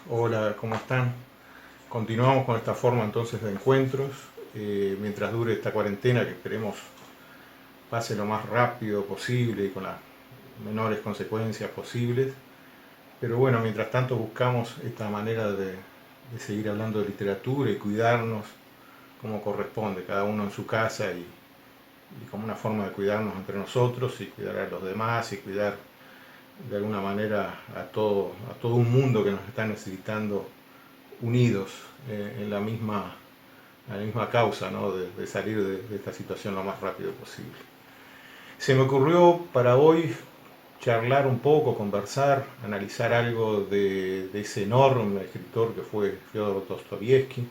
Hola, ¿cómo están? Continuamos con esta forma entonces de encuentros, mientras dure esta cuarentena que esperemos pase lo más rápido posible y con las menores consecuencias posibles. Pero bueno, mientras tanto buscamos esta manera de seguir hablando de literatura y cuidarnos como corresponde, cada uno en su casa y como una forma de cuidarnos entre nosotros y cuidar a los demás y cuidar de alguna manera a todo un mundo que nos está necesitando unidos en la misma causa, ¿no? De salir de esta situación lo más rápido posible. Se me ocurrió para hoy charlar un poco, conversar, analizar algo de ese enorme escritor que fue Fyodor Dostoyevsky.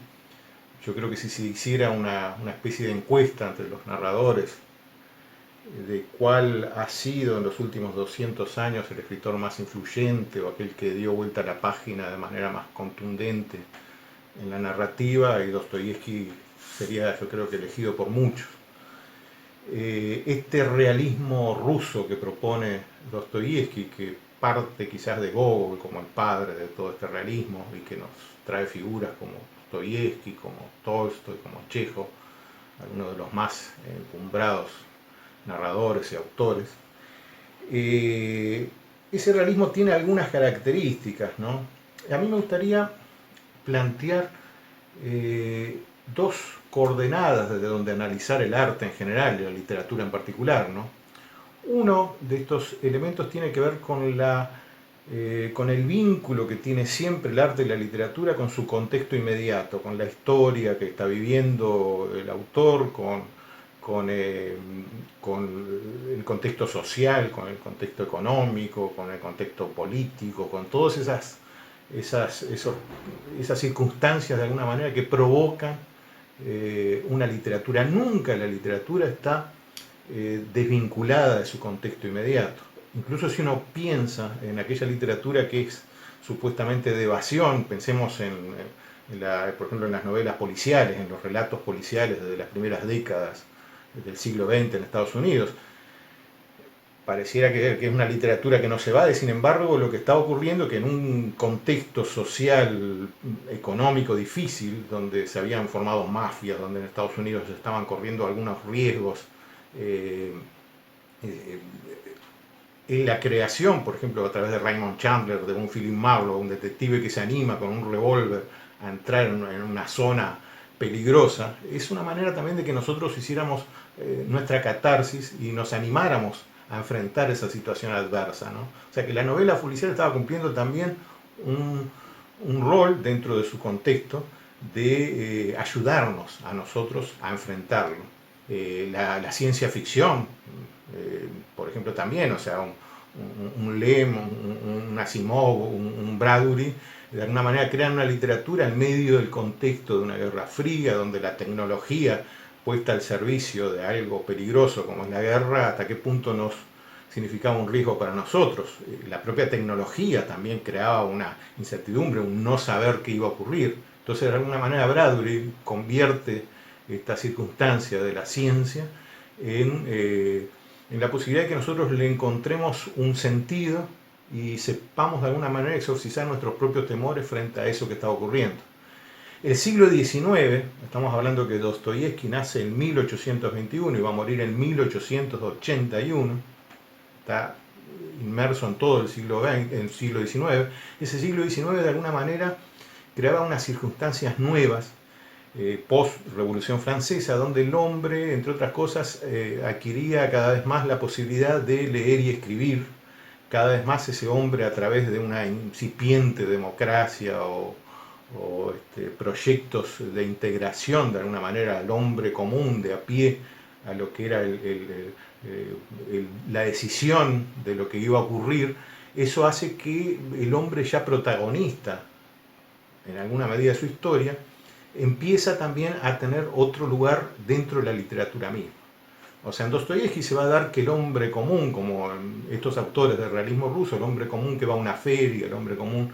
Yo creo que si se hiciera una especie de encuesta entre los narradores de cuál ha sido en los últimos 200 años el escritor más influyente o aquel que dio vuelta a la página de manera más contundente en la narrativa, y Dostoyevsky sería, yo creo que, elegido por muchos. Este realismo ruso que propone Dostoyevsky, que parte quizás de Gogol como el padre de todo este realismo y que nos trae figuras como Dostoyevsky, como Tolstoy, como Chekhov, algunos de los más encumbrados narradores y autores. Ese realismo tiene algunas características, ¿no? A mí me gustaría plantear dos coordenadas desde donde analizar el arte en general y la literatura en particular, ¿no? Uno de estos elementos tiene que ver con el vínculo que tiene siempre el arte y la literatura con su contexto inmediato, con la historia que está viviendo el autor, con, eh, con el contexto social, con el contexto económico, con el contexto político, con todas esas circunstancias de alguna manera que provocan una literatura. Nunca la literatura está desvinculada de su contexto inmediato. Incluso si uno piensa en aquella literatura que es supuestamente de evasión, pensemos por ejemplo, en las novelas policiales, en los relatos policiales desde las primeras décadas del siglo XX en Estados Unidos, pareciera que es una literatura que no se va de, sin embargo, lo que está ocurriendo es que en un contexto social, económico difícil, donde se habían formado mafias, donde en Estados Unidos se estaban corriendo algunos riesgos, eh, eh, en la creación, por ejemplo, a través de Raymond Chandler, de un Philip Marlowe, un detective que se anima con un revólver a entrar en una zona peligrosa, es una manera también de que nosotros hiciéramos nuestra catarsis y nos animáramos a enfrentar esa situación adversa, ¿no? O sea que la novela policial estaba cumpliendo también un, un rol dentro de su contexto de ayudarnos a nosotros a enfrentarlo. La ciencia ficción, por ejemplo, también, o sea, un Lem, un Asimov, un Bradbury, de alguna manera crean una literatura en medio del contexto de una guerra fría, donde la tecnología puesta al servicio de algo peligroso como es la guerra, hasta qué punto nos significaba un riesgo para nosotros. La propia tecnología también creaba una incertidumbre, un no saber qué iba a ocurrir. Entonces, de alguna manera, Bradbury convierte esta circunstancia de la ciencia en la posibilidad de que nosotros le encontremos un sentido y sepamos de alguna manera exorcizar nuestros propios temores frente a eso que está ocurriendo. El siglo XIX, estamos hablando que Dostoyevsky nace en 1821 y va a morir en 1881, está inmerso en todo el siglo XX, el siglo XIX. Ese siglo XIX de alguna manera creaba unas circunstancias nuevas post-Revolución Francesa, donde el hombre, entre otras cosas, adquiría cada vez más la posibilidad de leer y escribir, cada vez más ese hombre a través de una incipiente democracia o proyectos de integración de alguna manera al hombre común de a pie, a lo que era la decisión de lo que iba a ocurrir. Eso hace que el hombre ya protagonista en alguna medida de su historia empieza también a tener otro lugar dentro de la literatura misma. O sea, en Dostoyevsky se va a dar que el hombre común, como estos autores del realismo ruso, el hombre común que va a una feria, el hombre común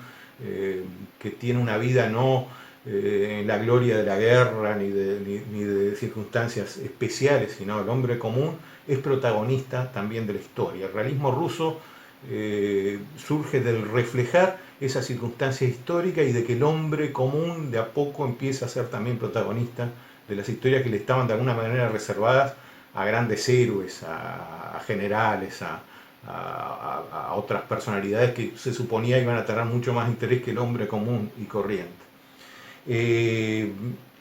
que tiene una vida no en la gloria de la guerra ni de circunstancias especiales, sino el hombre común es protagonista también de la historia. El realismo ruso surge del reflejar esa circunstancia histórica y de que el hombre común de a poco empieza a ser también protagonista de las historias que le estaban de alguna manera reservadas a grandes héroes, a generales, a otras personalidades que se suponía iban a tener mucho más interés que el hombre común y corriente. Eh,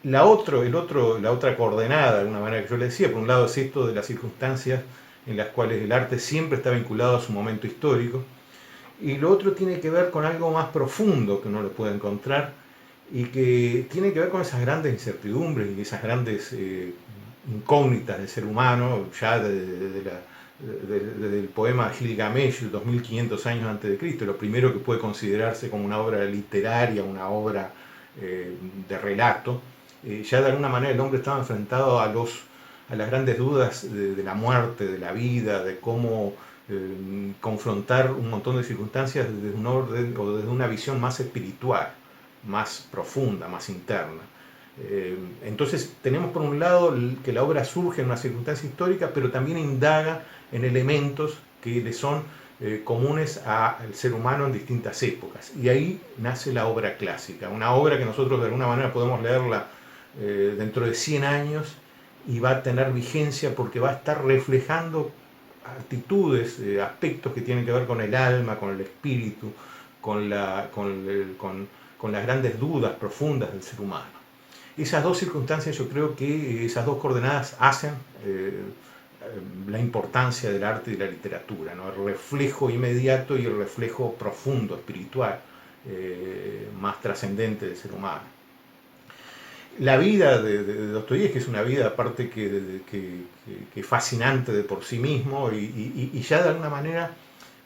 la otra coordenada, de alguna manera que yo le decía, por un lado es esto de las circunstancias en las cuales el arte siempre está vinculado a su momento histórico, y lo otro tiene que ver con algo más profundo que uno lo puede encontrar y que tiene que ver con esas grandes incertidumbres y esas grandes incógnitas del ser humano, ya desde el poema Gilgamesh, 2500 años antes de Cristo, lo primero que puede considerarse como una obra literaria, una obra de relato. Ya de alguna manera el hombre estaba enfrentado a las grandes dudas de la muerte, de la vida, de cómo confrontar un montón de circunstancias desde un orden o desde una visión más espiritual, más profunda, más interna. Entonces tenemos por un lado que la obra surge en una circunstancia histórica, pero también indaga en elementos que le son comunes al ser humano en distintas épocas. Y ahí nace la obra clásica, una obra que nosotros de alguna manera podemos leerla dentro de 100 años y va a tener vigencia porque va a estar reflejando actitudes, aspectos que tienen que ver con el alma, con el espíritu, con las grandes dudas profundas del ser humano. Esas dos circunstancias, yo creo que esas dos coordenadas hacen la importancia del arte y de la literatura, ¿no? El reflejo inmediato y el reflejo profundo, espiritual, más trascendente del ser humano. La vida de Dostoyevski es una vida aparte que fascinante de por sí mismo y ya de alguna manera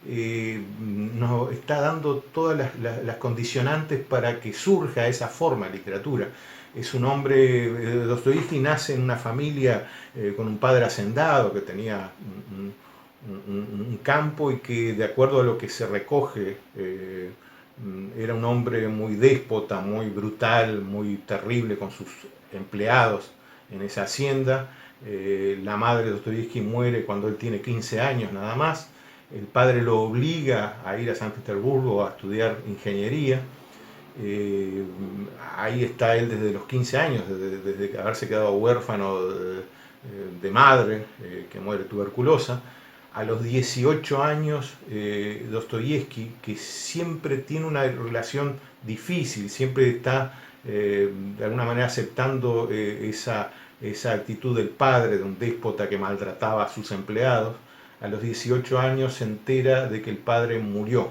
nos está dando todas las condicionantes para que surja esa forma de literatura. Es un hombre, Dostoyevski nace en una familia con un padre hacendado que tenía un campo y que de acuerdo a lo que se recoge era un hombre muy déspota, muy brutal, muy terrible con sus empleados en esa hacienda. La madre de Dostoyevski muere cuando él tiene 15 años nada más. El padre lo obliga a ir a San Petersburgo a estudiar ingeniería. Ahí está él desde los 15 años, desde haberse quedado huérfano de madre, que muere tuberculosa. A los 18 años, Dostoyevski, que siempre tiene una relación difícil, siempre está de alguna manera aceptando esa actitud del padre, de un déspota que maltrataba a sus empleados, a los 18 años se entera de que el padre murió.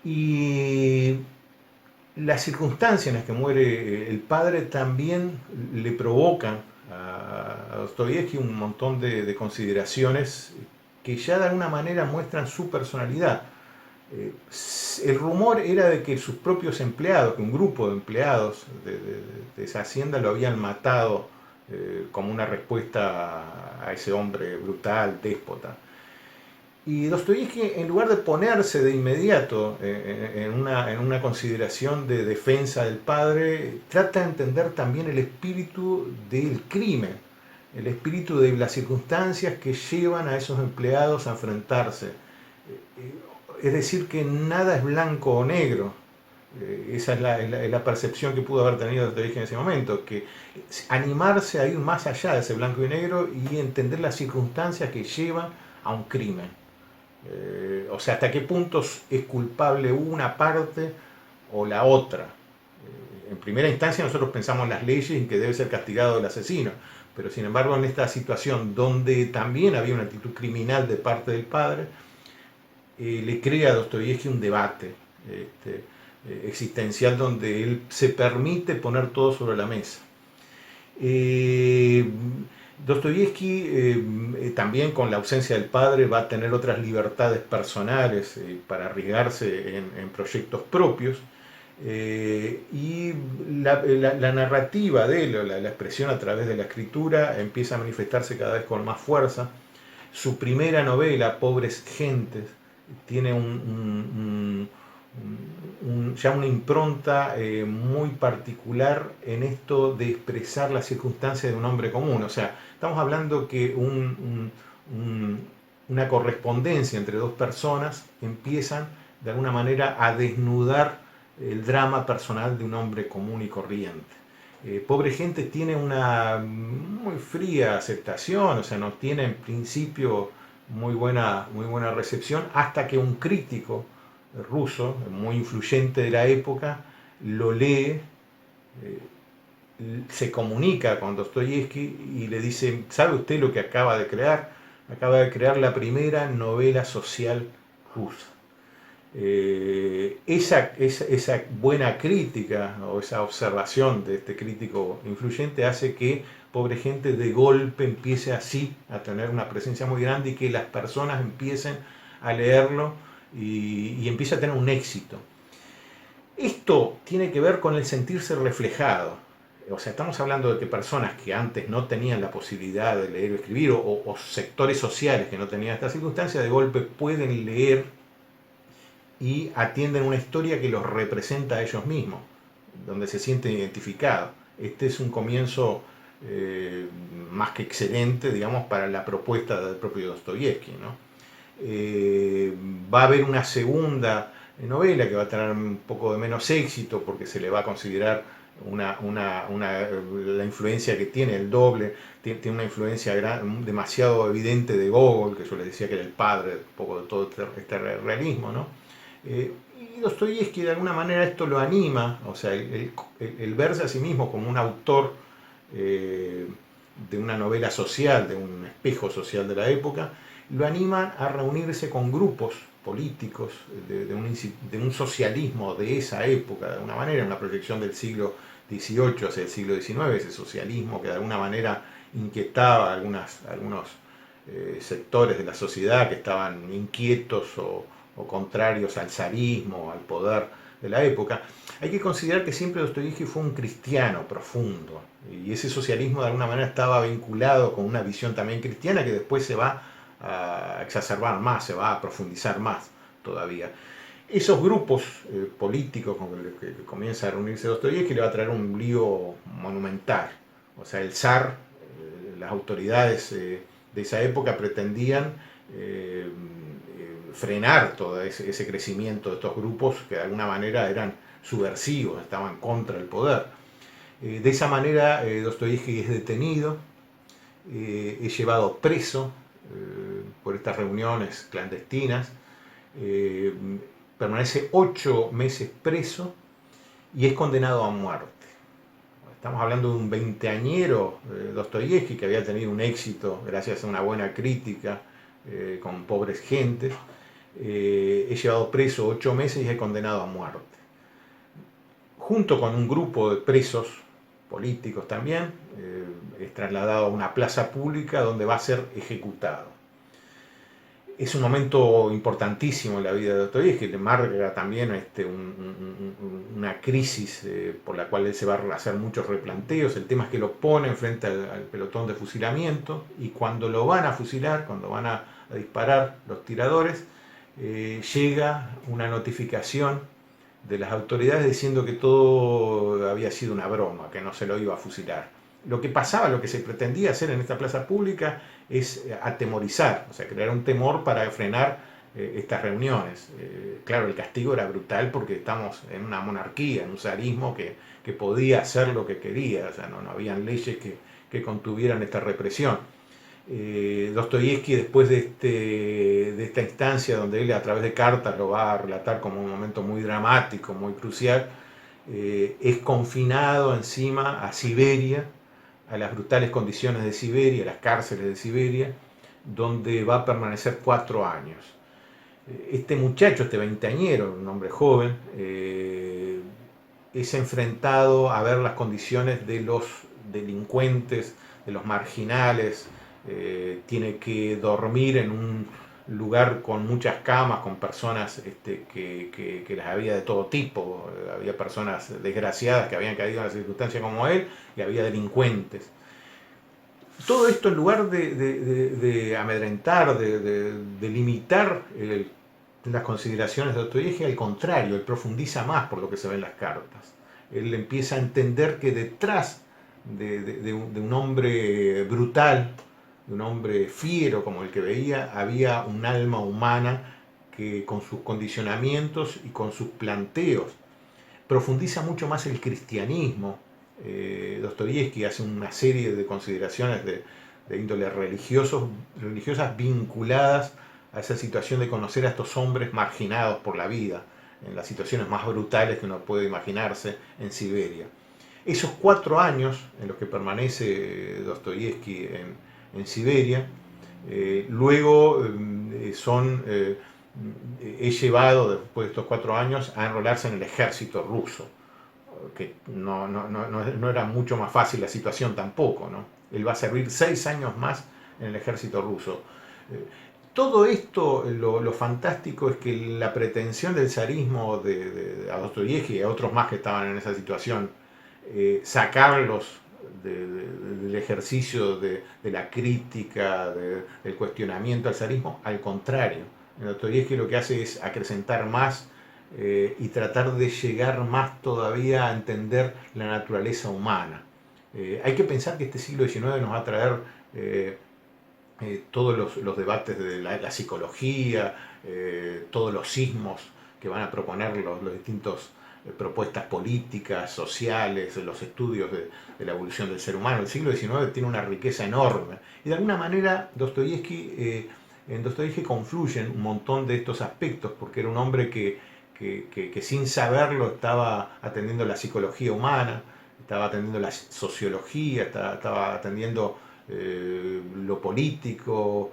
Y las circunstancias en las que muere el padre también le provocan a Dostoyevski un montón de consideraciones que ya de alguna manera muestran su personalidad. El rumor era de que sus propios empleados, que un grupo de empleados de esa hacienda lo habían matado como una respuesta a ese hombre brutal, déspota. Y Dostoyevski, en lugar de ponerse de inmediato en una consideración de defensa del padre, trata de entender también el espíritu del crimen, el espíritu de las circunstancias que llevan a esos empleados a enfrentarse. Es decir, que nada es blanco o negro. Esa es la percepción que pudo haber tenido Dostoyevski en ese momento, que animarse a ir más allá de ese blanco y negro y entender las circunstancias que llevan a un crimen. O sea, hasta qué punto es culpable una parte o la otra. En primera instancia nosotros pensamos en las leyes y que debe ser castigado el asesino, pero sin embargo en esta situación donde también había una actitud criminal de parte del padre, le crea a Dostoyevski un debate existencial donde él se permite poner todo sobre la mesa. Dostoyevski también con la ausencia del padre va a tener otras libertades personales para arriesgarse en proyectos propios y la narrativa de él, la expresión a través de la escritura empieza a manifestarse cada vez con más fuerza. Su primera novela, Pobres Gentes, tiene ya una impronta muy particular en esto de expresar las circunstancias de un hombre común. O sea, estamos hablando que una correspondencia entre dos personas empiezan de alguna manera a desnudar el drama personal de un hombre común y corriente. Pobre Gente tiene una muy fría aceptación, o sea, no tiene en principio muy buena recepción, hasta que un crítico ruso, muy influyente de la época, lo lee, se comunica con Dostoyevsky y le dice: ¿sabe usted lo que acaba de crear? Acaba de crear la primera novela social rusa. Esa buena crítica o esa observación de este crítico influyente hace que Pobre Gente de golpe empiece así a tener una presencia muy grande y que las personas empiecen a leerlo y empiece a tener un éxito. Esto tiene que ver con el sentirse reflejado. O sea, estamos hablando de que personas que antes no tenían la posibilidad de leer o escribir, o sectores sociales que no tenían esta circunstancia, de golpe pueden leer y atienden una historia que los representa a ellos mismos, donde se sienten identificados. Este es un comienzo más que excelente, digamos, para la propuesta del propio Dostoyevsky, ¿no? Va a haber una segunda novela que va a tener un poco de menos éxito porque se le va a considerar la influencia que tiene el doble, tiene una influencia demasiado evidente de Gogol, que yo les decía que era el padre un poco de todo este realismo, ¿no? Y Dostoyevsky de alguna manera esto lo anima, o sea, el verse a sí mismo como un autor de una novela social, de un espejo social de la época, lo animan a reunirse con grupos políticos de un socialismo de esa época, de alguna manera, una proyección del siglo XVIII hacia el siglo XIX, ese socialismo que de alguna manera inquietaba a algunos sectores de la sociedad que estaban inquietos o contrarios al zarismo, al poder de la época. Hay que considerar que siempre Dostoyevsky fue un cristiano profundo, y ese socialismo de alguna manera estaba vinculado con una visión también cristiana que después se va a exacerbar más, se va a profundizar más todavía. Esos grupos políticos con los que comienza a reunirse Dostoyevsky le va a traer un lío monumental. O sea, el zar, las autoridades de esa época pretendían frenar todo ese crecimiento de estos grupos que de alguna manera eran subversivos, estaban contra el poder. De esa manera Dostoyevsky es detenido, es llevado preso por estas reuniones clandestinas, permanece 8 meses preso y es condenado a muerte. Estamos hablando de un veinteañero Dostoyevsky que había tenido un éxito gracias a una buena crítica con Pobres Gentes. Es llevado preso 8 meses y es condenado a muerte. Junto con un grupo de presos políticos también, es trasladado a una plaza pública donde va a ser ejecutado. Es un momento importantísimo en la vida de Dostoyevsky, que marca también una crisis por la cual él se va a hacer muchos replanteos. El tema es que lo ponen frente al pelotón de fusilamiento, y cuando lo van a fusilar, cuando van a disparar los tiradores, llega una notificación de las autoridades diciendo que todo había sido una broma, que no se lo iba a fusilar. Lo que pasaba, lo que se pretendía hacer en esta plaza pública es atemorizar, o sea, crear un temor para frenar estas reuniones. Claro, el castigo era brutal porque estamos en una monarquía, en un zarismo que podía hacer lo que quería, o sea, no habían leyes que contuvieran esta represión. Dostoyevsky, después de esta instancia donde él a través de cartas lo va a relatar como un momento muy dramático, muy crucial, es confinado encima a Siberia, a las brutales condiciones de Siberia, a las cárceles de Siberia, donde va a permanecer 4 años. Este muchacho, este veinteañero, un hombre joven, es enfrentado a ver las condiciones de los delincuentes, de los marginales. Tiene que dormir en un lugar con muchas camas, con personas que las había de todo tipo. Había personas desgraciadas que habían caído en la circunstancia como él, y había delincuentes. Todo esto, en lugar de amedrentar, de limitar las consideraciones de Dostoyevsky, al contrario, él profundiza más por lo que se ve en las cartas. Él empieza a entender que detrás de un hombre brutal, de un hombre fiero como el que veía, había un alma humana que con sus condicionamientos y con sus planteos profundiza mucho más el cristianismo. Dostoyevsky hace una serie de consideraciones de índole religiosas vinculadas a esa situación de conocer a estos hombres marginados por la vida, en las situaciones más brutales que uno puede imaginarse en Siberia. Esos 4 años en los que permanece Dostoyevsky en Siberia, luego es llevado después de estos 4 años a enrolarse en el ejército ruso, que no era mucho más fácil la situación tampoco, ¿no? Él va a servir 6 años más en el ejército ruso. Todo esto, lo fantástico es que la pretensión del zarismo de Dostoyevsky y a otros más que estaban en esa situación, sacarlos del ejercicio de la crítica, del cuestionamiento al zarismo, al contrario. Dostoyevsky lo que hace es acrecentar más y tratar de llegar más todavía a entender la naturaleza humana. Hay que pensar que este siglo XIX nos va a traer todos los debates de la psicología, todos los sismos que van a proponer los distintos propuestas políticas, sociales, los estudios de la evolución del ser humano. El siglo XIX tiene una riqueza enorme y de alguna manera en Dostoyevsky confluyen un montón de estos aspectos, porque era un hombre que sin saberlo estaba atendiendo la psicología humana, estaba atendiendo la sociología, estaba atendiendo lo político.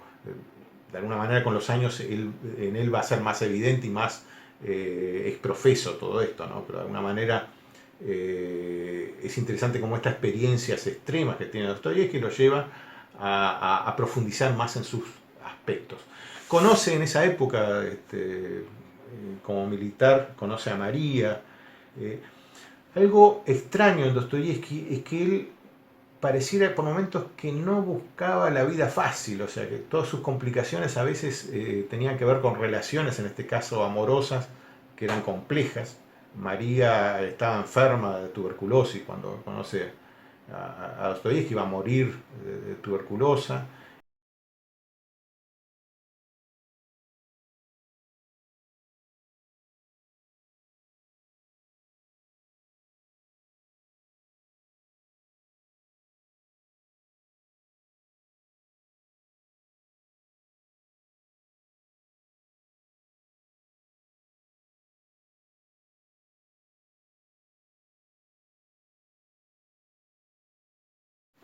De alguna manera con los años en él va a ser más evidente y más exprofeso todo esto, ¿no? Pero de alguna manera es interesante cómo estas experiencias extremas que tiene Dostoyevsky lo lleva a profundizar más en sus aspectos. Conoce en esa época, como militar, conoce a María. Algo extraño en Dostoyevsky es que él pareciera por momentos que no buscaba la vida fácil, o sea que todas sus complicaciones a veces tenían que ver con relaciones, en este caso amorosas, que eran complejas. María estaba enferma de tuberculosis cuando conoce a Dostoyevsky, iba a morir de tuberculosa.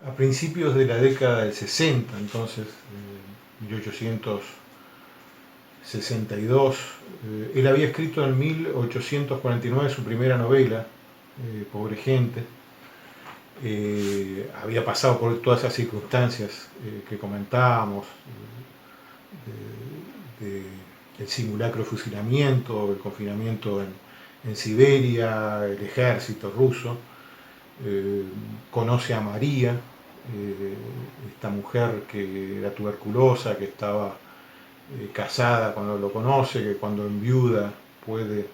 A principios de la década del 60, entonces, 1862, él había escrito en 1849 su primera novela, Pobre Gente. Había pasado por todas esas circunstancias que comentábamos, el simulacro de fusilamiento, el confinamiento en Siberia, el ejército ruso. Conoce a María, esta mujer que era tuberculosa, que estaba casada cuando lo conoce, que cuando enviuda puede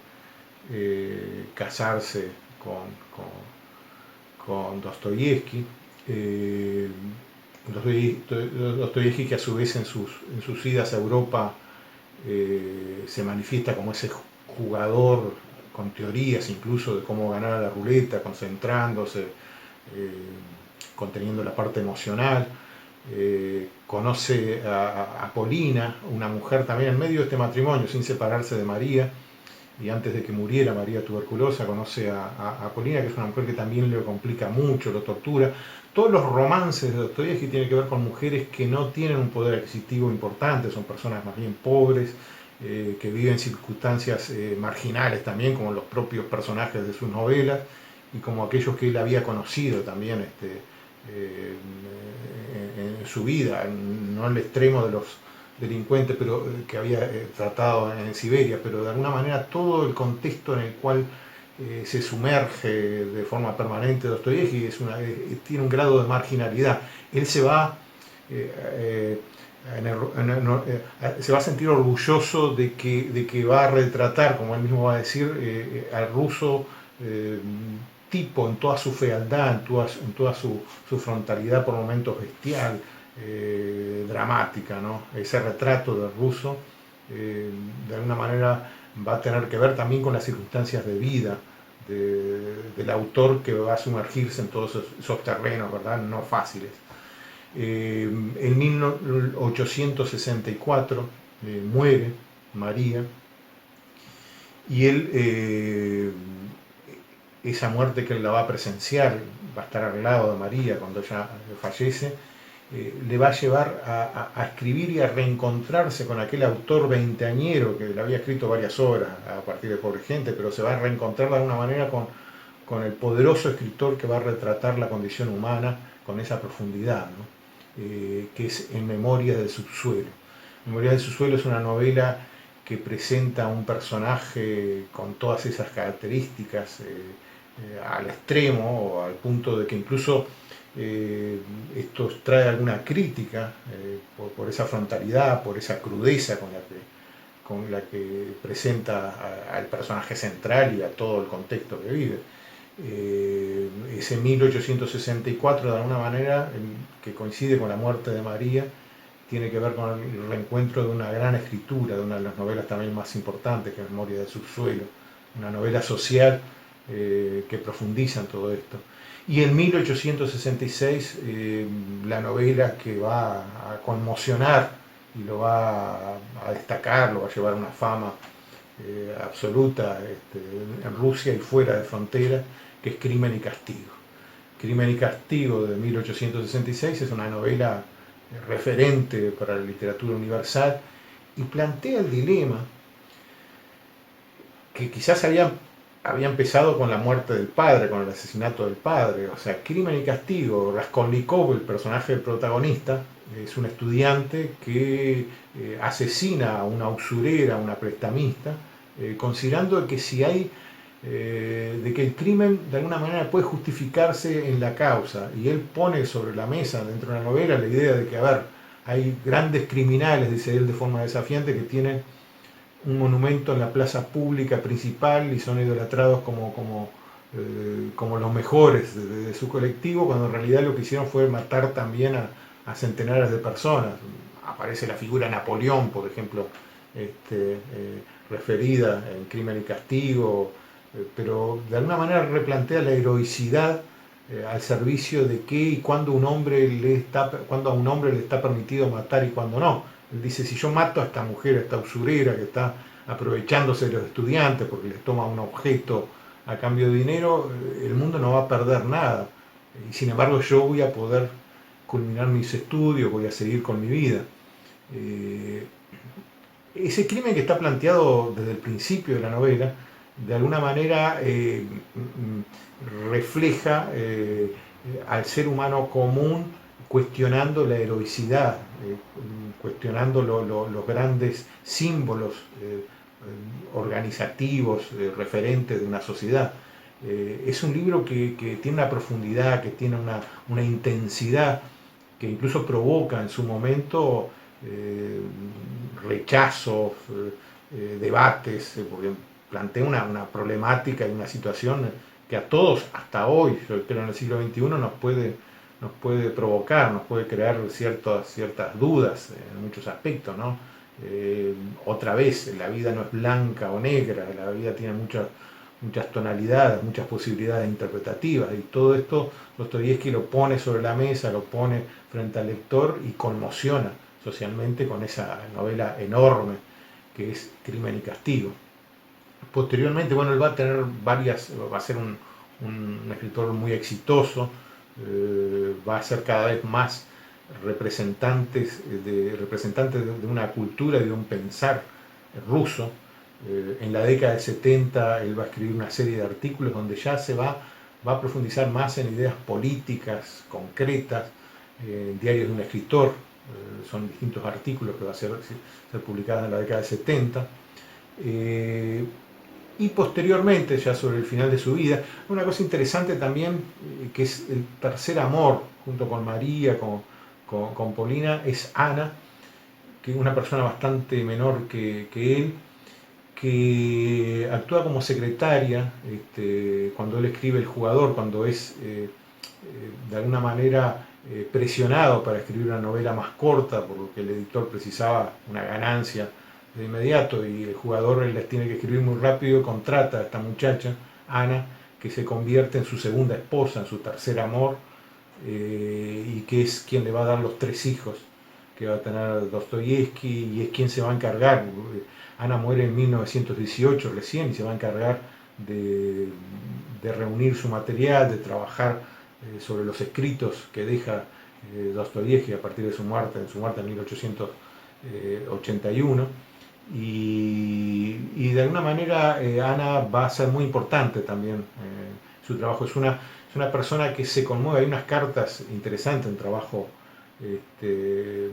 casarse con Dostoyevsky. Dostoyevsky, que a su vez en sus idas a Europa se manifiesta como ese jugador con teorías incluso de cómo ganar a la ruleta, concentrándose, conteniendo la parte emocional. Conoce a Polina, una mujer también en medio de este matrimonio, sin separarse de María, y antes de que muriera María tuberculosa, conoce a Polina, que es una mujer que también lo complica mucho, lo tortura. Todos los romances de Dostoyevsky tienen que ver con mujeres que no tienen un poder adquisitivo importante, son personas más bien pobres, que viven circunstancias marginales también, como los propios personajes de sus novelas, y como aquellos que él había conocido también en su vida, no al extremo de los delincuentes pero que había tratado en Siberia, pero de alguna manera todo el contexto en el cual se sumerge de forma permanente Dostoyevsky tiene un grado de marginalidad. Él se va se va a sentir orgulloso de que va a retratar, como él mismo va a decir, al ruso tipo en toda su fealdad, en toda su frontalidad por momentos bestial, dramática, ¿no? Ese retrato del ruso de alguna manera va a tener que ver también con las circunstancias de vida del autor, que va a sumergirse en todos esos terrenos, ¿verdad?, no fáciles. En 1864 muere María, y él, esa muerte que él la va a presenciar, va a estar al lado de María cuando ella fallece, le va a llevar a escribir y a reencontrarse con aquel autor veinteañero que le había escrito varias obras a partir de Pobre Gente, pero se va a reencontrar de alguna manera con el poderoso escritor que va a retratar la condición humana con esa profundidad, ¿no? Que es En Memorias del Subsuelo. Memorias del Subsuelo es una novela que presenta a un personaje con todas esas características al extremo, o al punto de que incluso esto trae alguna crítica por esa frontalidad, por esa crudeza con la que presenta al personaje central y a todo el contexto que vive. Ese 1864, de alguna manera, que coincide con la muerte de María, tiene que ver con el reencuentro de una gran escritura, de una de las novelas también más importantes, que es Memoria del Subsuelo, una novela social que profundiza en todo esto. Y en 1866, la novela que va a conmocionar y lo va a destacar, lo va a llevar a una fama absoluta en Rusia y fuera de frontera, que es Crimen y Castigo. Crimen y Castigo, de 1866, es una novela referente para la literatura universal y plantea el dilema que quizás había empezado con la muerte del padre, con el asesinato del padre. O sea, Crimen y Castigo, Raskolnikov, el personaje del protagonista, es un estudiante que asesina a una usurera, a una prestamista, considerando que si hay de que el crimen de alguna manera puede justificarse en la causa, y él pone sobre la mesa dentro de la novela la idea de que, a ver, hay grandes criminales, dice él de forma desafiante, que tienen un monumento en la plaza pública principal y son idolatrados como los mejores de su colectivo, cuando en realidad lo que hicieron fue matar también a centenares de personas. Aparece la figura de Napoleón, por ejemplo, referida en Crimen y Castigo, pero de alguna manera replantea la heroicidad al servicio de qué y cuándo a un hombre le está permitido matar y cuándo no. Él dice, si yo mato a esta mujer, a esta usurera que está aprovechándose de los estudiantes porque les toma un objeto a cambio de dinero, el mundo no va a perder nada. Y sin embargo yo voy a poder culminar mis estudios, voy a seguir con mi vida. Ese crimen que está planteado desde el principio de la novela, de alguna manera refleja al ser humano común, cuestionando la heroicidad, cuestionando los grandes símbolos organizativos, referentes de una sociedad. Es un libro que tiene una profundidad, que tiene una intensidad, que incluso provoca en su momento rechazos, debates, porque plantea una problemática y una situación que a todos, hasta hoy, yo creo en el siglo XXI, nos puede provocar, nos puede crear ciertas dudas en muchos aspectos, ¿no? Otra vez, la vida no es blanca o negra, la vida tiene muchas tonalidades, muchas posibilidades interpretativas, y todo esto Dostoyevski lo pone sobre la mesa, lo pone frente al lector y conmociona socialmente con esa novela enorme que es Crimen y Castigo. Posteriormente, bueno, él va a tener va a ser un escritor muy exitoso, va a ser cada vez más representante de una cultura y de un pensar ruso. En la década del 70 él va a escribir una serie de artículos donde ya se va a profundizar más en ideas políticas, concretas, diarios de un escritor. Son distintos artículos que va a ser publicados en la década del 70. Y posteriormente, ya sobre el final de su vida, una cosa interesante también, que es el tercer amor, junto con María, con Polina, es Ana, que es una persona bastante menor que él, que actúa como secretaria cuando él escribe El Jugador, cuando es de alguna manera presionado para escribir una novela más corta, por lo que el editor precisaba una ganancia de inmediato y el jugador les tiene que escribir muy rápido, contrata a esta muchacha, Ana, que se convierte en su segunda esposa, en su tercer amor, y que es quien le va a dar los 3 hijos que va a tener Dostoyevsky y es quien se va a encargar. Ana muere en 1918 recién y se va a encargar de reunir su material, de trabajar sobre los escritos que deja Dostoyevsky a partir de su muerte en 1881. Y de alguna manera Ana va a ser muy importante también su trabajo. Es una persona que se conmueve. Hay unas cartas interesantes, un trabajo, este,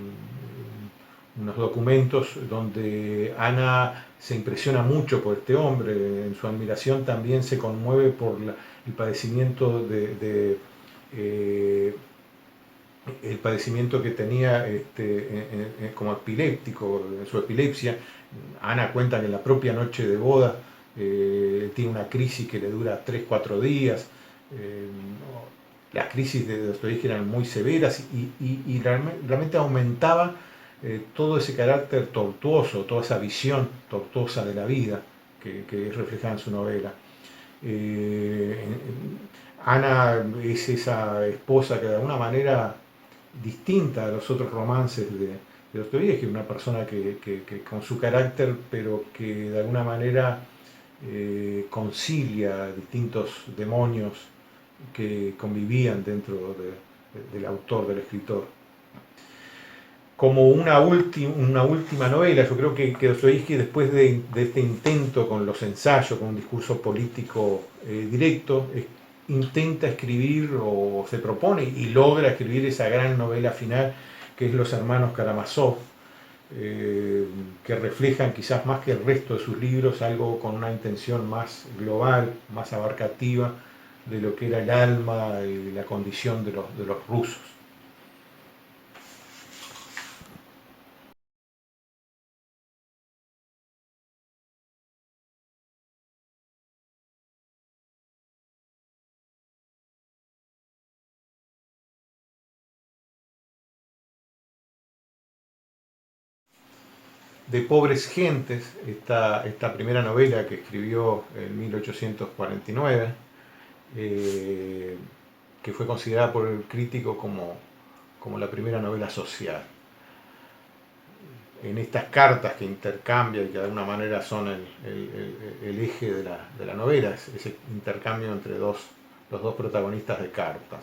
unos documentos donde Ana se impresiona mucho por este hombre. En su admiración también se conmueve por el padecimiento el padecimiento que tenía como epiléptico, en su epilepsia. Ana cuenta que en la propia noche de boda tiene una crisis que le dura 3-4 días. Eh, las crisis de Dostoyevsky eran muy severas y realmente aumentaba todo ese carácter tortuoso, toda esa visión tortuosa de la vida que es reflejada en su novela. Eh, Ana es esa esposa que de alguna manera distinta a los otros romances de Dostoyevsky, una persona que con su carácter, pero que de alguna manera concilia distintos demonios que convivían dentro del autor, del escritor. Como una última novela, yo creo que Dostoyevsky, después de este intento con los ensayos, con un discurso político directo, intenta escribir o se propone y logra escribir esa gran novela final que es Los hermanos Karamazov, que reflejan quizás más que el resto de sus libros algo con una intención más global, más abarcativa de lo que era el alma y la condición de los rusos. De Pobres Gentes, esta primera novela que escribió en 1849, que fue considerada por el crítico como la primera novela social. En estas cartas que intercambia y que de alguna manera son el eje de la novela, ese intercambio entre los dos protagonistas de cartas.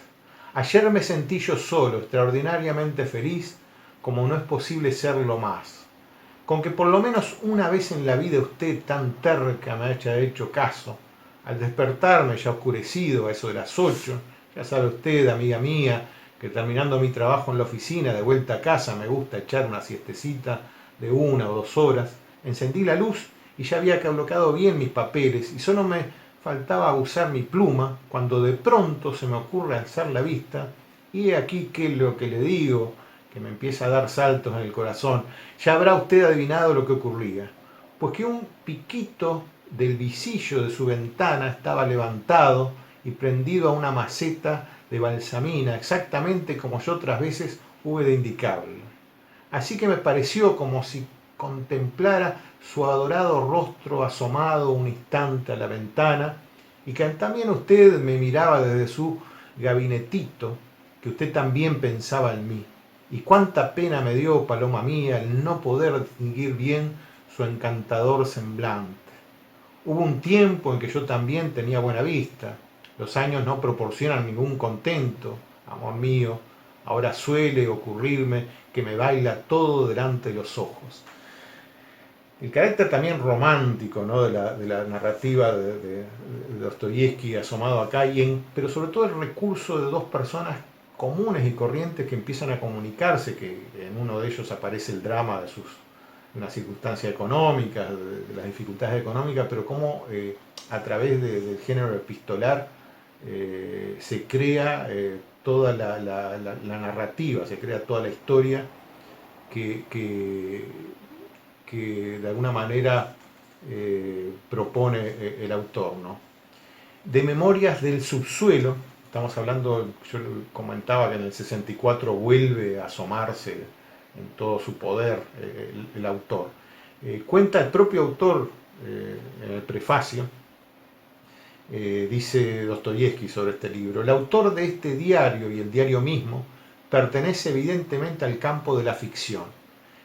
Ayer me sentí yo solo, extraordinariamente feliz, como no es posible serlo más. Con que por lo menos una vez en la vida usted tan terca me haya hecho caso. Al despertarme ya oscurecido a eso de las 8, ya sabe usted, amiga mía, que terminando mi trabajo en la oficina, de vuelta a casa, me gusta echar una siestecita de 1 o 2 horas. Encendí la luz y ya había colocado bien mis papeles y solo me faltaba usar mi pluma cuando de pronto se me ocurre alzar la vista y he aquí que lo que le digo, que me empieza a dar saltos en el corazón. Ya habrá usted adivinado lo que ocurría, pues que un piquito del visillo de su ventana estaba levantado y prendido a una maceta de balsamina, exactamente como yo otras veces hube de indicarle. Así que me pareció como si contemplara su adorado rostro asomado un instante a la ventana y que también usted me miraba desde su gabinetito, que usted también pensaba en mí. Y cuánta pena me dio, paloma mía, el no poder distinguir bien su encantador semblante. Hubo un tiempo en que yo también tenía buena vista. Los años no proporcionan ningún contento, amor mío. Ahora suele ocurrirme que me baila todo delante de los ojos. El carácter también romántico, ¿no?, de la narrativa de Dostoyevsky asomado acá, pero sobre todo el recurso de dos personas comunes y corrientes que empiezan a comunicarse, que en uno de ellos aparece el drama de una circunstancia económica, de las dificultades económicas, pero cómo a través del género epistolar se crea toda la narrativa, se crea toda la historia que de alguna manera propone el autor, ¿no? De Memorias del Subsuelo, estamos hablando, yo comentaba que en el 64 vuelve a asomarse en todo su poder el autor. Cuenta el propio autor en el prefacio, dice Dostoyevsky sobre este libro: el autor de este diario y el diario mismo pertenece evidentemente al campo de la ficción.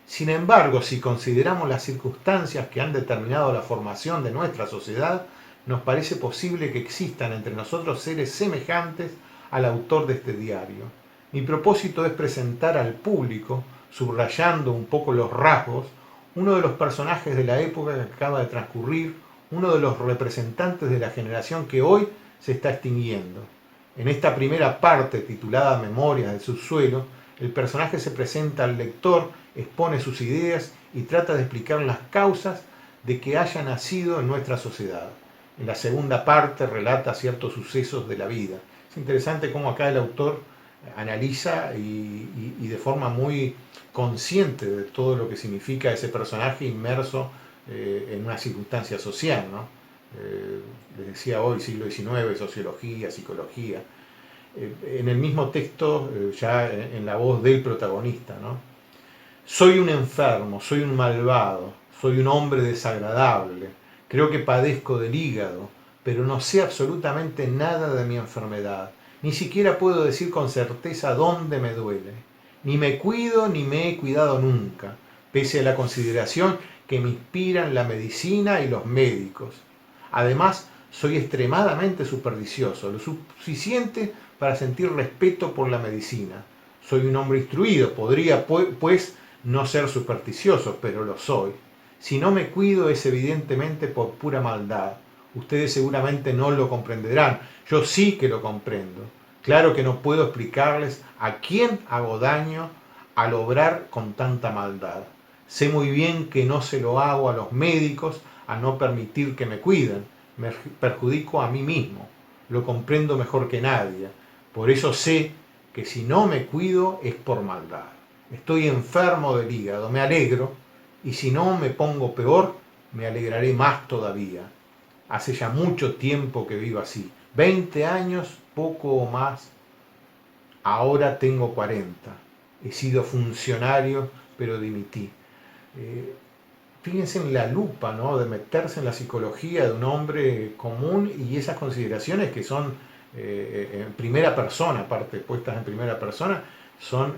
Sin embargo, si consideramos las circunstancias que han determinado la formación de nuestra sociedad, nos parece posible que existan entre nosotros seres semejantes al autor de este diario. Mi propósito es presentar al público, subrayando un poco los rasgos, uno de los personajes de la época que acaba de transcurrir, uno de los representantes de la generación que hoy se está extinguiendo. En esta primera parte, titulada Memorias del Subsuelo, el personaje se presenta al lector, expone sus ideas y trata de explicar las causas de que haya nacido en nuestra sociedad. En la segunda parte relata ciertos sucesos de la vida. Es interesante cómo acá el autor analiza y de forma muy consciente de todo lo que significa ese personaje inmerso en una circunstancia social, ¿no? Les decía hoy, siglo XIX, sociología, psicología. En el mismo texto, ya en la voz del protagonista, ¿no? Soy un enfermo, soy un malvado, soy un hombre desagradable, creo que padezco del hígado, pero no sé absolutamente nada de mi enfermedad, ni siquiera puedo decir con certeza dónde me duele, ni me cuido ni me he cuidado nunca, pese a la consideración que me inspiran la medicina y los médicos. Además, soy extremadamente supersticioso, lo suficiente para sentir respeto por la medicina. Soy un hombre instruido, podría pues no ser supersticioso, pero lo soy. Si no me cuido es evidentemente por pura maldad. Ustedes seguramente no lo comprenderán, yo sí que lo comprendo. Claro que no puedo explicarles a quién hago daño al obrar con tanta maldad. Sé muy bien que no se lo hago a los médicos a no permitir que me cuiden. Me perjudico a mí mismo. Lo comprendo mejor que nadie. Por eso sé que si no me cuido es por maldad. Estoy enfermo del hígado, me alegro, y si no me pongo peor, me alegraré más todavía. Hace ya mucho tiempo que vivo así. 20 años, poco o más. Ahora tengo 40. He sido funcionario, pero dimití. Fíjense en la lupa, ¿no?, de meterse en la psicología de un hombre común y esas consideraciones que son en primera persona, aparte puestas en primera persona, son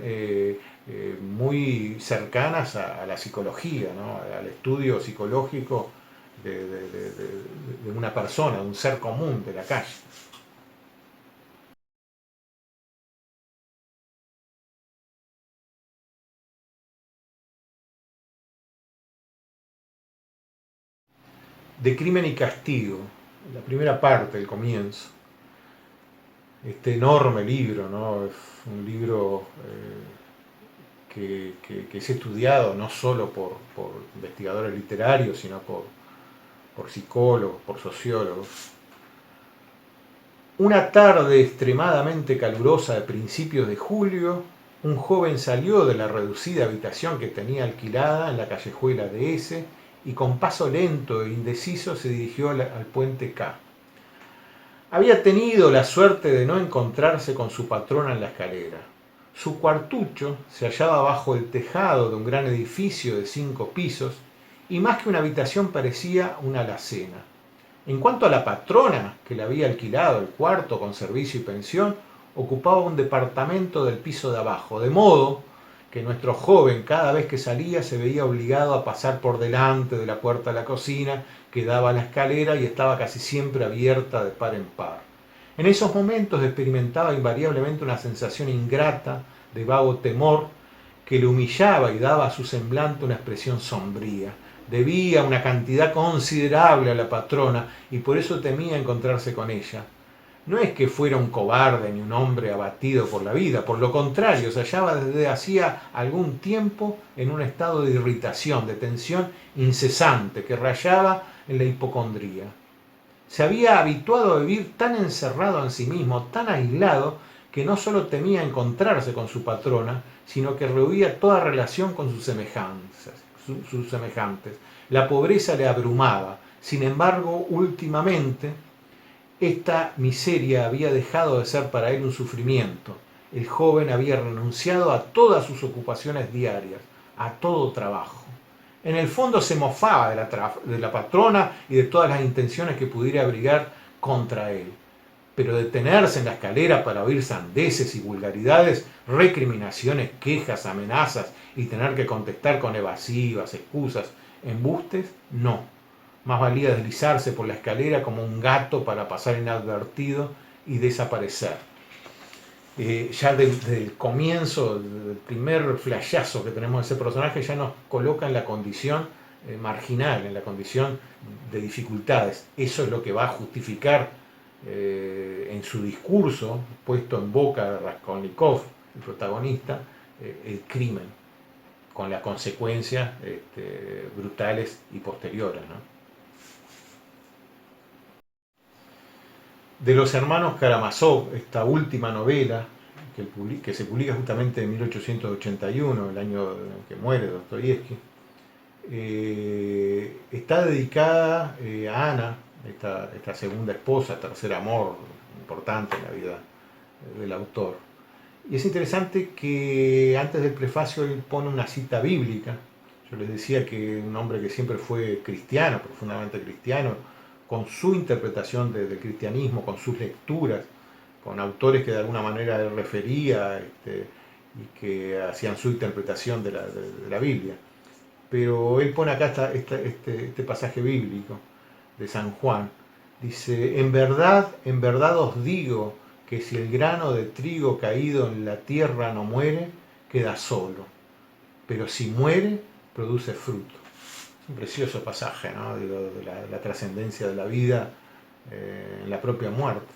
muy cercanas a la psicología, ¿no?, al estudio psicológico de una persona, de un ser común de la calle. De Crimen y Castigo, la primera parte, el comienzo. Este enorme libro, ¿no? Es un libro que es estudiado no solo por investigadores literarios, sino por psicólogos, por sociólogos. Una tarde extremadamente calurosa de principios de julio, un joven salió de la reducida habitación que tenía alquilada en la callejuela de S y con paso lento e indeciso se dirigió al puente K. Había tenido la suerte de no encontrarse con su patrona en la escalera. Su cuartucho se hallaba bajo el tejado de un gran edificio de 5 pisos y más que una habitación parecía una alacena. En cuanto a la patrona, que le había alquilado el cuarto con servicio y pensión, ocupaba un departamento del piso de abajo, de modo que nuestro joven cada vez que salía se veía obligado a pasar por delante de la puerta de la cocina que daba a la escalera y estaba casi siempre abierta de par en par. En esos momentos experimentaba invariablemente una sensación ingrata de vago temor que le humillaba y daba a su semblante una expresión sombría. Debía una cantidad considerable a la patrona y por eso temía encontrarse con ella. No es que fuera un cobarde ni un hombre abatido por la vida, por lo contrario, se hallaba desde hacía algún tiempo en un estado de irritación, de tensión incesante que rayaba en la hipocondría. Se había habituado a vivir tan encerrado en sí mismo, tan aislado, que no solo temía encontrarse con su patrona, sino que rehuía toda relación con sus semejantes. La pobreza le abrumaba. Sin embargo, últimamente, esta miseria había dejado de ser para él un sufrimiento. El joven había renunciado a todas sus ocupaciones diarias, a todo trabajo. En el fondo se mofaba de la patrona y de todas las intenciones que pudiera abrigar contra él. Pero detenerse en la escalera para oír sandeces y vulgaridades, recriminaciones, quejas, amenazas y tener que contestar con evasivas, excusas, embustes, no. Más valía deslizarse por la escalera como un gato para pasar inadvertido y desaparecer. Ya desde el comienzo, el primer flashazo que tenemos de ese personaje ya nos coloca en la condición marginal, en la condición de dificultades. Eso es lo que va a justificar en su discurso, puesto en boca de Raskolnikov, el protagonista, el crimen, con las consecuencias brutales y posteriores, ¿no? De los hermanos Karamazov, esta última novela, que se publica justamente en 1881, el año en que muere Dostoyevsky, está dedicada a Ana, esta segunda esposa, tercer amor importante en la vida del autor. Y es interesante que antes del prefacio él pone una cita bíblica. Yo les decía que un hombre que siempre fue cristiano, profundamente cristiano, con su interpretación del cristianismo, con sus lecturas, con autores que de alguna manera él refería y que hacían su interpretación de la Biblia. Pero él pone acá este pasaje bíblico de San Juan. Dice, en verdad os digo que si el grano de trigo caído en la tierra no muere, queda solo. Pero si muere, produce fruto. Es un precioso pasaje, ¿no? De la trascendencia de la vida en la propia muerte.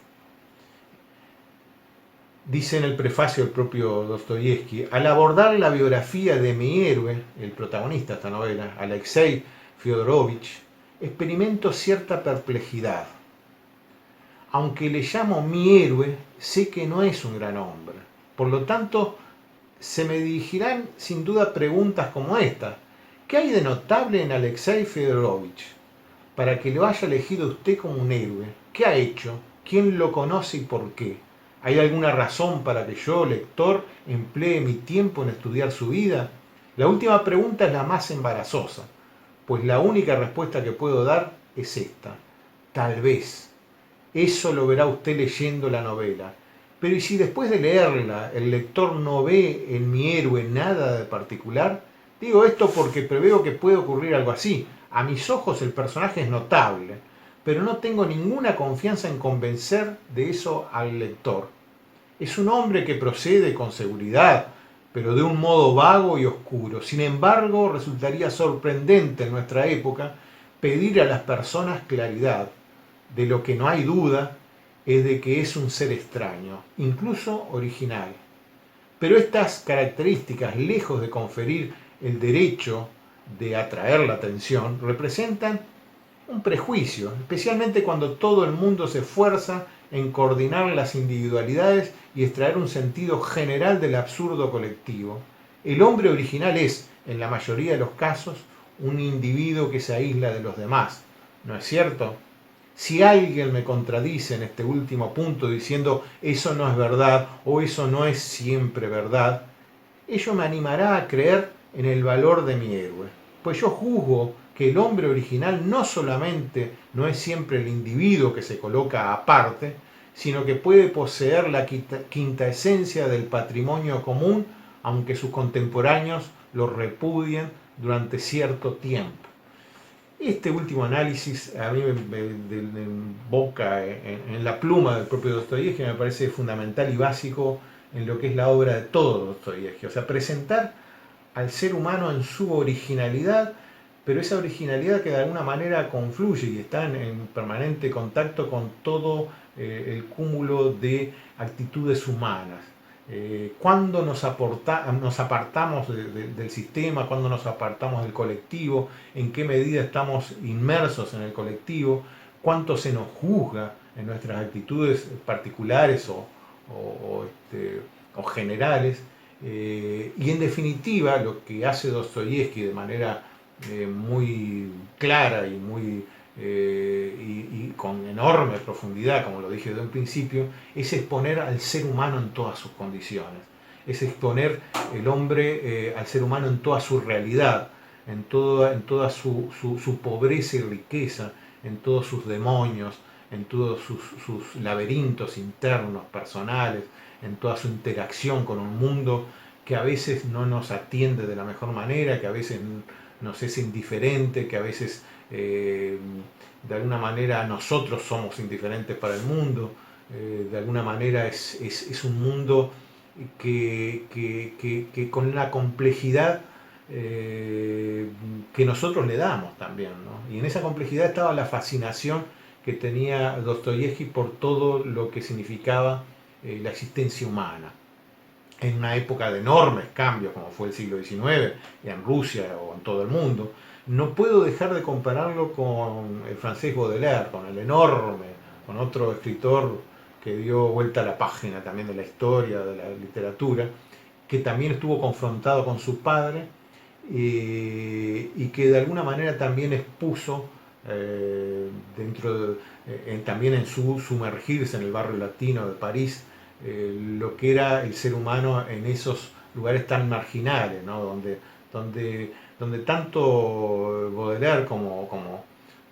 Dice en el prefacio el propio Dostoyevsky, al abordar la biografía de mi héroe, el protagonista de esta novela, Alexei Fyodorovich, experimento cierta perplejidad. Aunque le llamo mi héroe, sé que no es un gran hombre. Por lo tanto, se me dirigirán sin duda preguntas como esta. ¿Qué hay de notable en Alexei Fyodorovich para que lo haya elegido usted como un héroe? ¿Qué ha hecho? ¿Quién lo conoce y por qué? ¿Hay alguna razón para que yo, lector, emplee mi tiempo en estudiar su vida? La última pregunta es la más embarazosa, pues la única respuesta que puedo dar es esta. Tal vez. Eso lo verá usted leyendo la novela. Pero ¿y si después de leerla el lector no ve en mi héroe nada de particular? Digo esto porque preveo que puede ocurrir algo así. A mis ojos el personaje es notable, pero no tengo ninguna confianza en convencer de eso al lector. Es un hombre que procede con seguridad, pero de un modo vago y oscuro. Sin embargo, resultaría sorprendente en nuestra época pedir a las personas claridad. De lo que no hay duda es de que es un ser extraño, incluso original. Pero estas características, lejos de conferir el derecho de atraer la atención, representan un prejuicio, especialmente cuando todo el mundo se esfuerza en coordinar las individualidades y extraer un sentido general del absurdo colectivo. El hombre original es, en la mayoría de los casos, un individuo que se aísla de los demás. ¿No es cierto? Si alguien me contradice en este último punto diciendo eso no es verdad o eso no es siempre verdad, ello me animará a creer en el valor de mi héroe. Pues yo juzgo que el hombre original no solamente no es siempre el individuo que se coloca aparte, sino que puede poseer la quinta esencia del patrimonio común, aunque sus contemporáneos lo repudien durante cierto tiempo. Este último análisis a mí me invoca en la pluma del propio Dostoyevsky, me parece fundamental y básico en lo que es la obra de todo Dostoyevsky. O sea, presentar al ser humano en su originalidad, pero esa originalidad que de alguna manera confluye y está en permanente contacto con todo el cúmulo de actitudes humanas. Cuando nos apartamos del sistema, cuando nos apartamos del colectivo, en qué medida estamos inmersos en el colectivo, cuánto se nos juzga en nuestras actitudes particulares o generales. Y en definitiva, lo que hace Dostoyevsky de manera muy clara y con enorme profundidad, como lo dije desde un principio, es exponer al ser humano en todas sus condiciones, es exponer el hombre al ser humano en toda su realidad, en toda su pobreza y riqueza, en todos sus demonios, en todos sus laberintos internos, personales, en toda su interacción con un mundo que a veces no nos atiende de la mejor manera, que a veces nos es indiferente, que a veces de alguna manera nosotros somos indiferentes para el mundo, de alguna manera es un mundo que con la complejidad que nosotros le damos también, ¿no? Y en esa complejidad estaba la fascinación que tenía Dostoyevsky por todo lo que significaba la existencia humana. En una época de enormes cambios, como fue el siglo XIX, en Rusia o en todo el mundo, no puedo dejar de compararlo con el francés Baudelaire, con el enorme, con otro escritor que dio vuelta a la página también de la historia, de la literatura, que también estuvo confrontado con su padre y que de alguna manera también expuso también en su sumergirse en el barrio latino de París, lo que era el ser humano en esos lugares tan marginales, ¿no? donde tanto Baudelaire como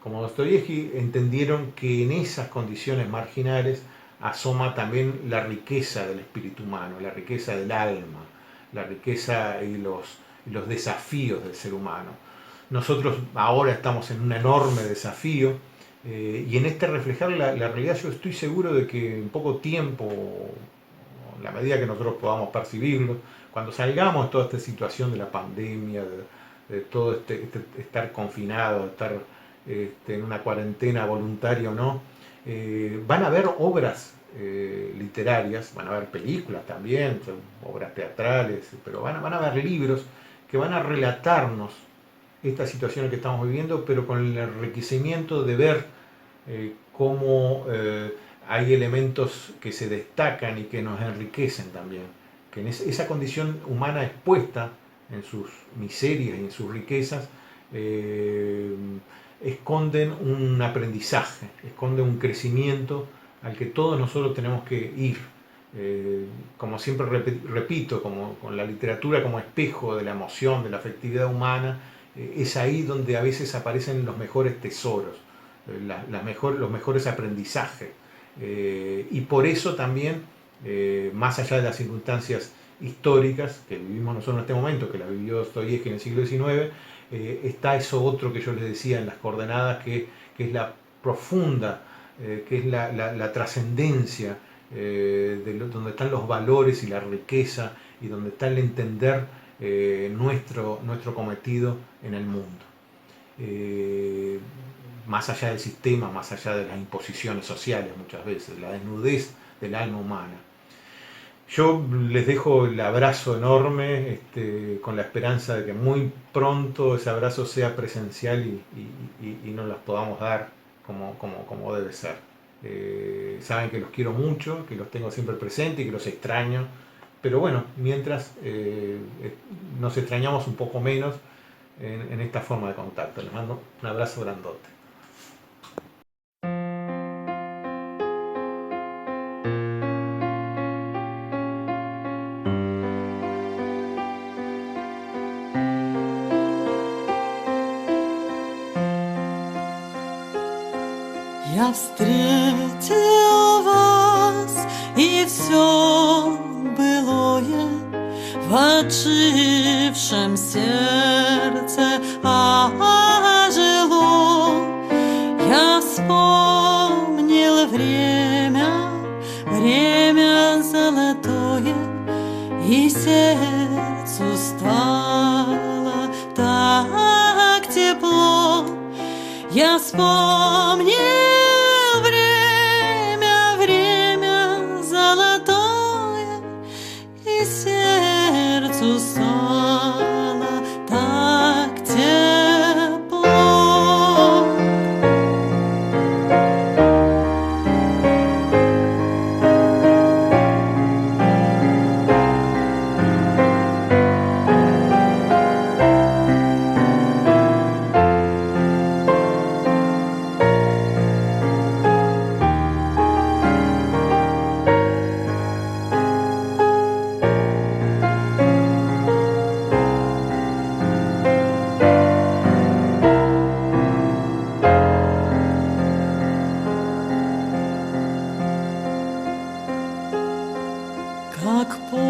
Dostoyevsky entendieron que en esas condiciones marginales asoma también la riqueza del espíritu humano, la riqueza del alma, la riqueza y los desafíos del ser humano. Nosotros ahora estamos en un enorme desafío y en este reflejar la realidad yo estoy seguro de que en poco tiempo, en la medida que nosotros podamos percibirlo, cuando salgamos de toda esta situación de la pandemia, de todo estar confinado, estar en una cuarentena voluntaria o no, van a haber obras literarias, van a haber películas también, obras teatrales, pero van a haber libros que van a relatarnos esta situación que estamos viviendo, pero con el enriquecimiento de ver cómo hay elementos que se destacan y que nos enriquecen también, que en esa condición humana expuesta en sus miserias y en sus riquezas esconden un aprendizaje, esconden un crecimiento al que todos nosotros tenemos que ir. Como siempre repito, con la literatura como espejo de la emoción, de la afectividad humana, es ahí donde a veces aparecen los mejores tesoros, los mejores aprendizajes. Y por eso también, más allá de las circunstancias históricas que vivimos nosotros en este momento, que la vivió Dostoyevsky en el siglo XIX, está eso otro que yo les decía en las coordenadas, que es la profunda, que es la trascendencia, donde están los valores y la riqueza, y donde está el entender nuestro cometido en el mundo. Más allá del sistema, más allá de las imposiciones sociales muchas veces, la desnudez del alma humana. Yo les dejo el abrazo enorme, con la esperanza de que muy pronto ese abrazo sea presencial y nos las podamos dar como debe ser. Saben que los quiero mucho, que los tengo siempre presentes y que los extraño, pero bueno, mientras nos extrañamos un poco menos en esta forma de contacto. Les mando un abrazo grandote. Я встретил вас, и все былое в отжившем сердце ожило. Я вспомнил время золотое, и сердцу стало так тепло. Я вспомнил время золотое, и сердцу стало так тепло. как